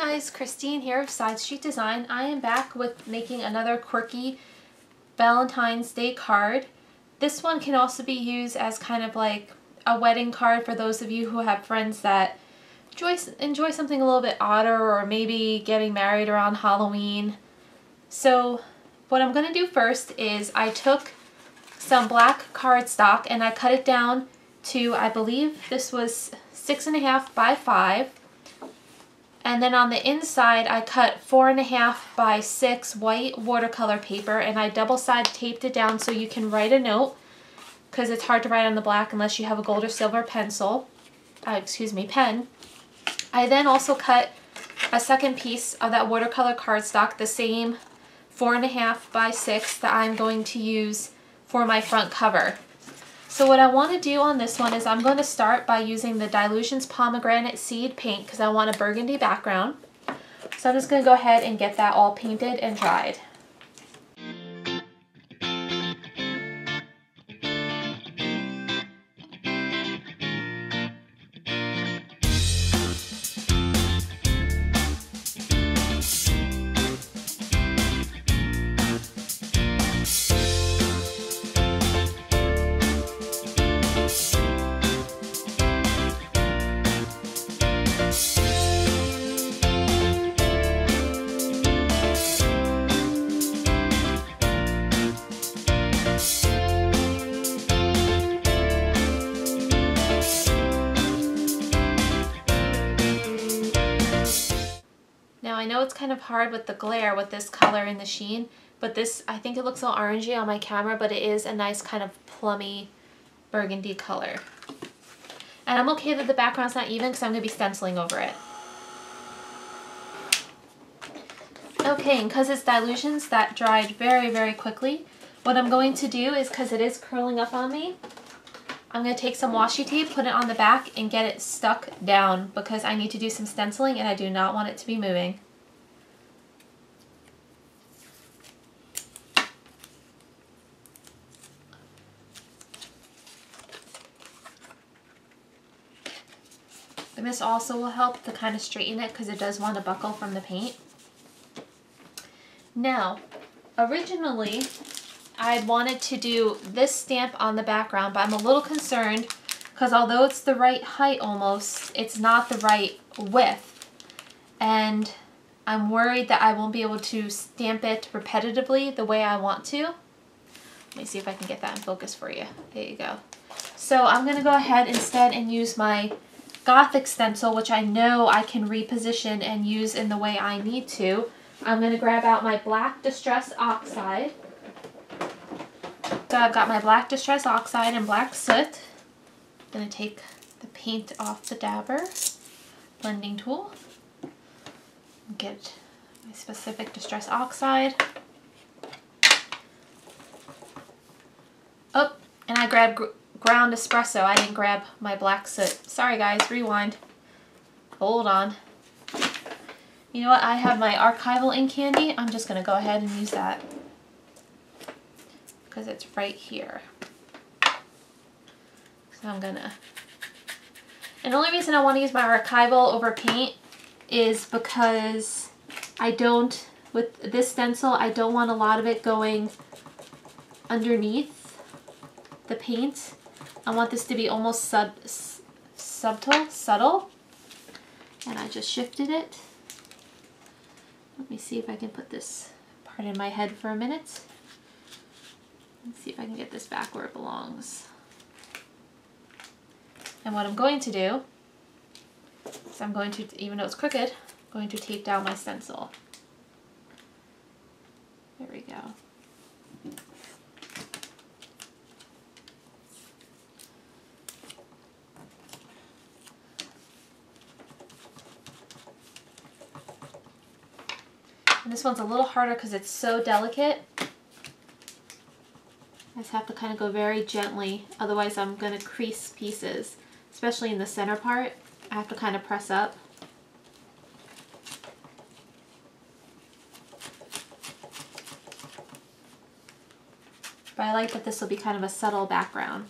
guys, Christine here of Side Street Design. I am back with making another quirky Valentine's Day card. This one can also be used as kind of like a wedding card for those of you who have friends that enjoy something a little bit odder, or maybe getting married around Halloween. So what I'm going to do first is I took some black cardstock and I cut it down to, I believe this was 6.5 by 5. And then on the inside, I cut 4.5 by 6 white watercolor paper, and I double-side taped it down so you can write a note, because it's hard to write on the black unless you have a gold or silver pen. I then also cut a second piece of that watercolor cardstock, the same 4.5 by 6 that I'm going to use for my front cover. So what I want to do on this one is I'm going to start by using the Dylusions Pomegranate Seed paint because I want a burgundy background. So I'm just going to go ahead and get that all painted and dried. Now I know it's kind of hard with the glare with this color in the sheen, but this, I think it looks a little orangey on my camera, but it is a nice kind of plummy burgundy color. And I'm okay that the background's not even because I'm going to be stenciling over it. Okay, and because it's Dylusions, that dried very, very quickly. What I'm going to do is, because it is curling up on me, I'm going to take some washi tape, put it on the back, and get it stuck down because I need to do some stenciling and I do not want it to be moving. And this also will help to kind of straighten it because it does want to buckle from the paint. Now, originally I wanted to do this stamp on the background, but I'm a little concerned because although it's the right height almost, it's not the right width. And I'm worried that I won't be able to stamp it repetitively the way I want to. Let me see if I can get that in focus for you. There you go. So I'm going to go ahead instead and use my Gothic stencil, which I know I can reposition and use in the way I need to. I'm going to grab out my black Distress Oxide. So I've got my black Distress Oxide and black soot. I'm going to take the paint off the dabber, blending tool, and get my specific Distress Oxide. Oh, and I grabbed ground espresso. I didn't grab my black soot. Sorry guys, rewind. Hold on. You know what? I have my Archival ink candy. I'm just going to go ahead and use that because it's right here. So I'm gonna, and the only reason I want to use my Archival over paint is because I don't, with this stencil, I don't want a lot of it going underneath the paint. I want this to be almost subtle, and I just shifted it. Let me see if I can put this part in my head for a minute. Let's see if I can get this back where it belongs. And what I'm going to do is I'm going to, even though it's crooked, I'm going to tape down my stencil. There we go. And this one's a little harder because it's so delicate. I just have to kind of go very gently, otherwise I'm going to crease pieces, especially in the center part. I have to kind of press up. But I like that this will be kind of a subtle background.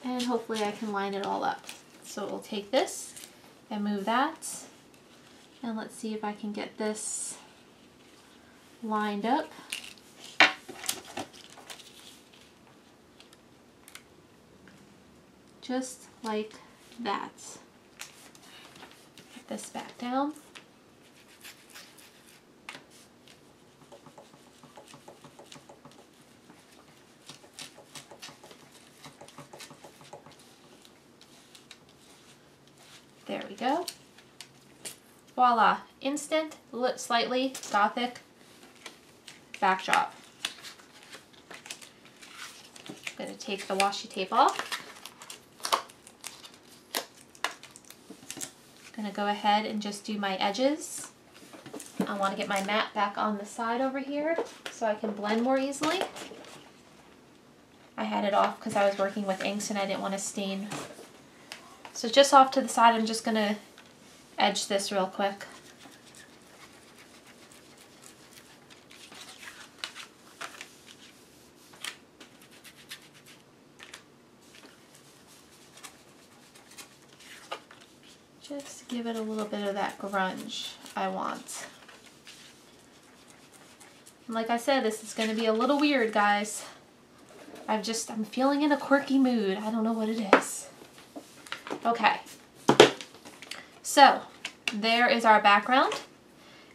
And hopefully I can line it all up. So we'll take this and move that. And let's see if I can get this lined up. Just like that. Put this back down. There we go. Voila, instant, slightly Gothic backdrop. I'm going to take the washi tape off. I'm going to go ahead and just do my edges. I want to get my mat back on the side over here so I can blend more easily. I had it off because I was working with inks and I didn't want to stain. So just off to the side, I'm just going to edge this real quick. Just give it a little bit of that grunge I want. And like I said, this is going to be a little weird, guys. I'm feeling in a quirky mood. I don't know what it is. Okay. So, there is our background.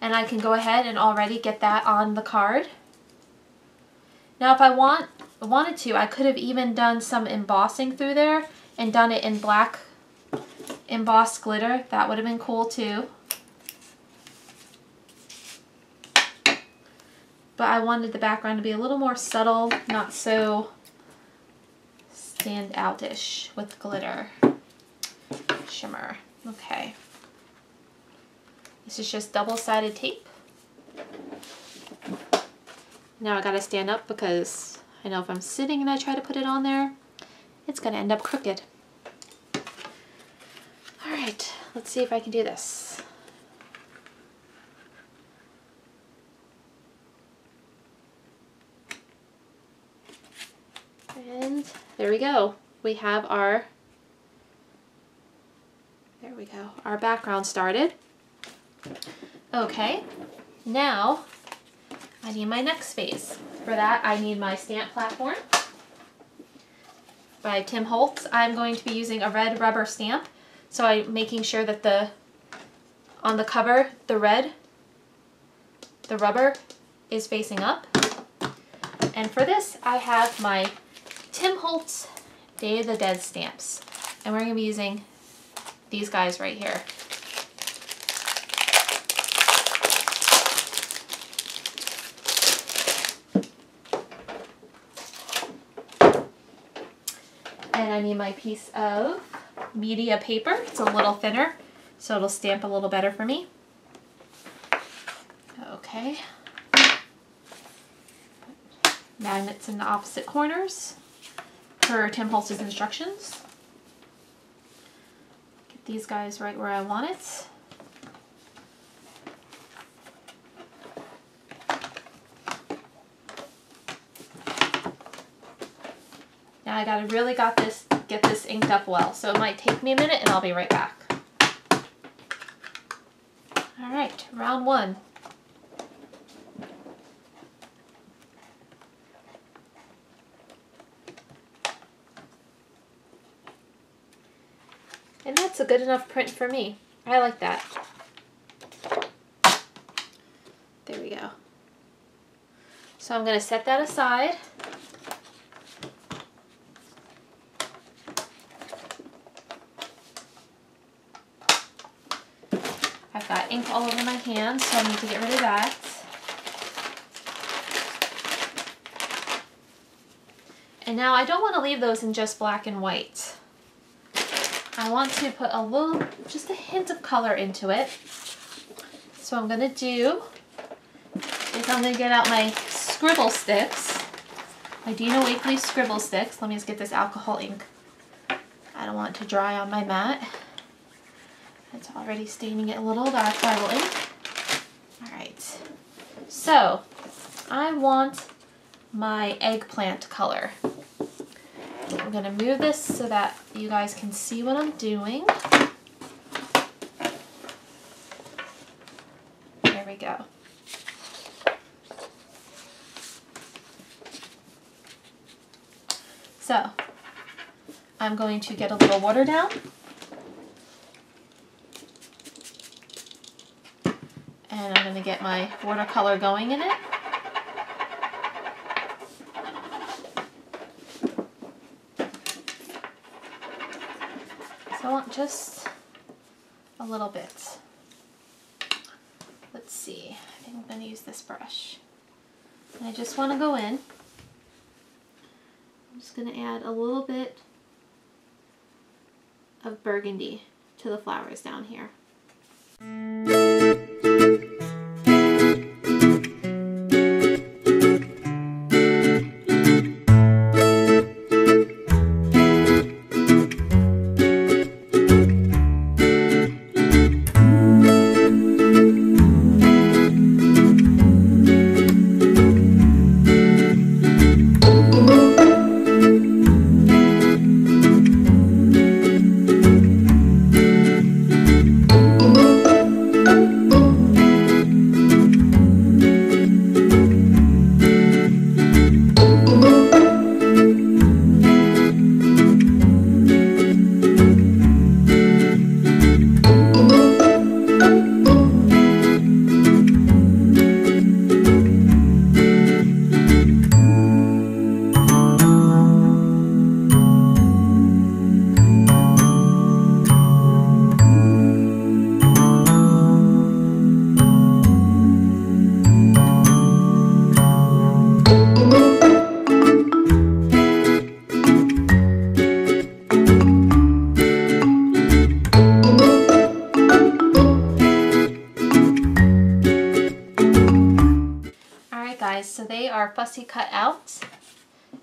And I can go ahead and already get that on the card. Now, if I wanted to, I could have even done some embossing through there and done it in black embossed glitter. That would have been cool too. But I wanted the background to be a little more subtle, not so stand out-ish with glitter shimmer. Okay. This is just double-sided tape. Now I gotta stand up because I know if I'm sitting and I try to put it on there, it's gonna end up crooked. Alright, let's see if I can do this. And there we go. We have our, our background started. Okay, now I need my next phase. For that, I need my stamp platform by Tim Holtz. I'm going to be using a red rubber stamp. So I'm making sure that on the cover, the rubber is facing up. And for this, I have my Tim Holtz Day of the Dead stamps. And we're going to be using these guys right here. And I need my piece of media paper. It's a little thinner, so it'll stamp a little better for me. Okay. Magnets in the opposite corners per Tim Holtz's instructions. Get these guys right where I want it. Now I really got this, get this inked up well, so it might take me a minute and I'll be right back. Alright, round one. And that's a good enough print for me. I like that. There we go. So I'm going to set that aside. I've got ink all over my hands, so I need to get rid of that. And now I don't want to leave those in just black and white. I want to put a little, just a hint of color into it. So what I'm going to do is I'm going to get out my Scribble sticks, my Dina Wakley Scribble sticks. Let me just get this alcohol ink. I don't want it to dry on my mat. It's already staining it a little, the Archival ink. Alright, so I want my eggplant color. I'm going to move this so that you guys can see what I'm doing. There we go. So, I'm going to get a little water down. And I'm going to get my watercolor going in it. So I want just a little bit. Let's see, I think I'm going to use this brush. And I just want to go in. I'm just going to add a little bit of burgundy to the flowers down here. So they are fussy cut out,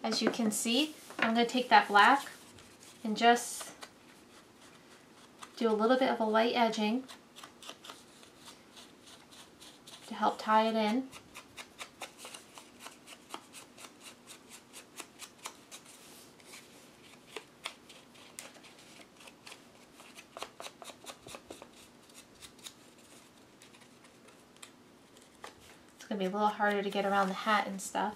as you can see. I'm going to take that black and just do a little bit of a light edging to help tie it in. It's going to be a little harder to get around the hat and stuff.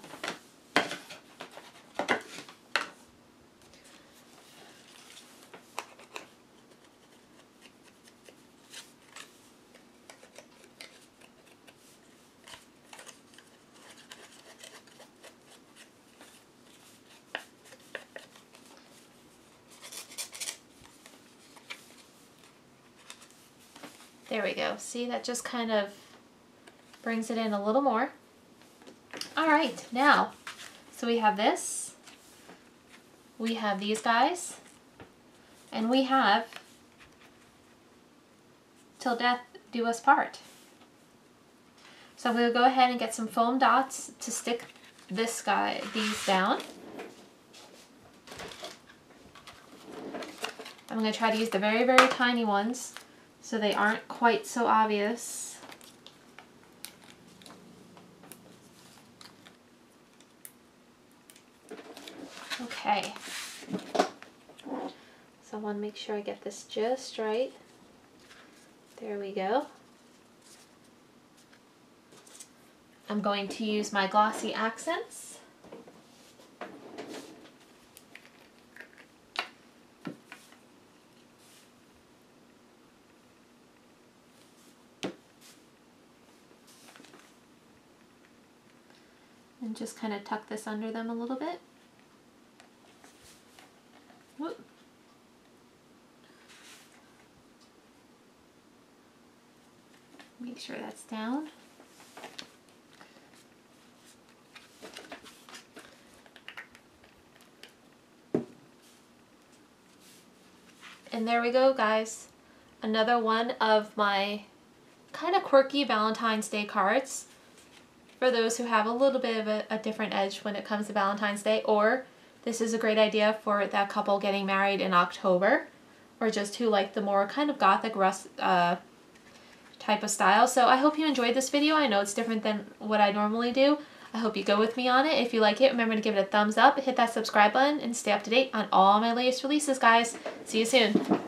There we go. See, that just kind of brings it in a little more. All right, now, so we have this, we have these guys, and we have Till Death Do Us Part. So I'm going to go ahead and get some foam dots to stick these down. I'm going to try to use the very, very tiny ones so they aren't quite so obvious. Okay, so I want to make sure I get this just right. There we go. I'm going to use my glossy accents. And just kind of tuck this under them a little bit. Whoop. Make sure that's down. And there we go, guys. Another one of my kind of quirky Valentine's Day cards for those who have a little bit of a different edge when it comes to Valentine's Day, or this is a great idea for that couple getting married in October, or just who like the more kind of gothic rust type of style. So I hope you enjoyed this video. I know it's different than what I normally do. I hope you go with me on it. If you like it, remember to give it a thumbs up, hit that subscribe button, and stay up to date on all my latest releases, guys. See you soon.